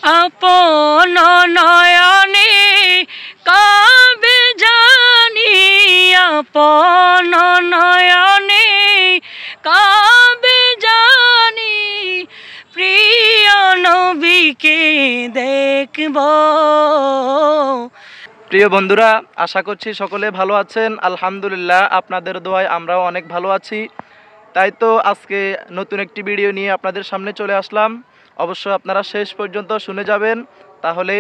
আপন নয়নে কবে জানি, আপন নয়নে কবে জানি প্রিয় নবীকে দেখব। প্রিয় বন্ধুরা, আশা করছি সকলে ভালো আছেন। আলহামদুলিল্লাহ, আপনাদের দোয়ায় আমরাও অনেক ভালো আছি। তাই তো আজকে নতুন একটি ভিডিও নিয়ে আপনাদের সামনে চলে আসলাম। অবশ্যই আপনারা শেষ পর্যন্ত শুনে যাবেন, তাহলে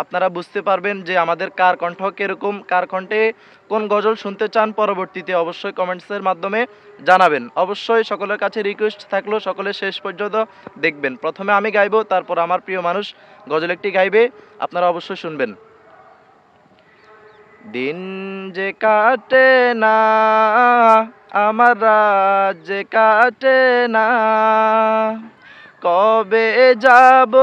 আপনারা বুঝতে পারবেন যে আমাদের কার কণ্ঠ কীরকম, কার কণ্ঠে কোন গজল শুনতে চান। পরবর্তীতে অবশ্যই কমেন্টসের মাধ্যমে জানাবেন। অবশ্যই সকলের কাছে রিকোয়েস্ট থাকলো সকলে শেষ পর্যন্ত দেখবেন। প্রথমে আমি গাইবো, তারপর আমার প্রিয় মানুষ গজল একটি গাইবে, আপনারা অবশ্যই শুনবেন। দিন যে কাটে না আমার রাত যে কাটে না, কবে যাব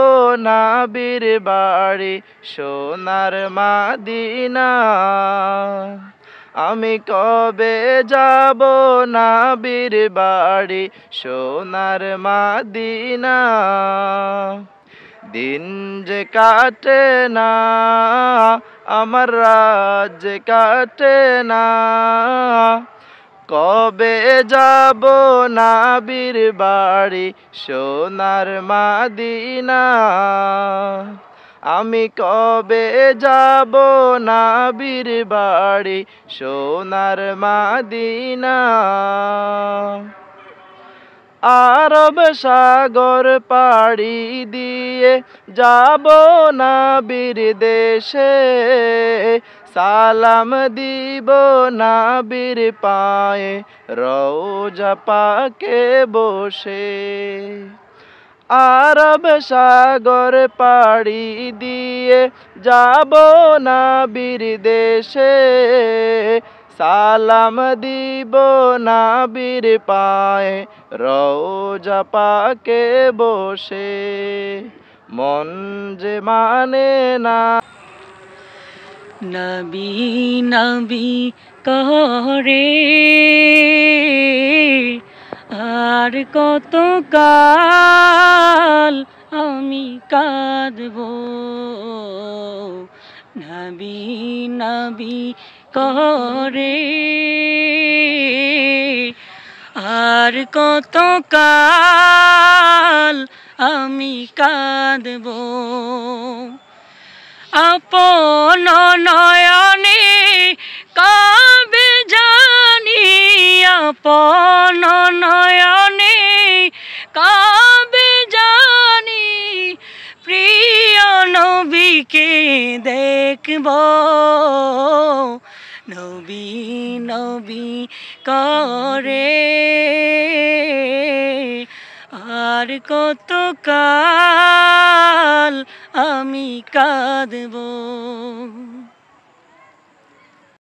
নবীর বাড়ি সোনার মদিনা। আমি কবে যাব নবীর বাড়ি সোনার মদিনা। দিন যে কাটে না আমার রাত যে কাটে না, কবে যাব নবীর বাড়ি সোনার মদিনা। আমি কবে যাব নবীর বাড়ি সোনার মদিনা। আরব সাগর পাড়ি দিয়ে যাব নবীর দেশে, সালাম দিব নবীর পায়ে রওজা পাকে বসে। আরব সাগর পাড়ি দিয়ে যাব নবীর দেশে, সালাম দিব নবীর পায়ে রওজা পাকে বসে। মন যে মানে না নবী নবী করে আর কত কাল আমি কাঁদব। নবী নবী করে আর কত কাল আমি কাঁদব। আপন নয়নে কবে জানি, আপন নয়নে কবে জানি প্রিয় নবীকে দেখব। নবী নবী করে আর কত কাল আমি কাঁদব।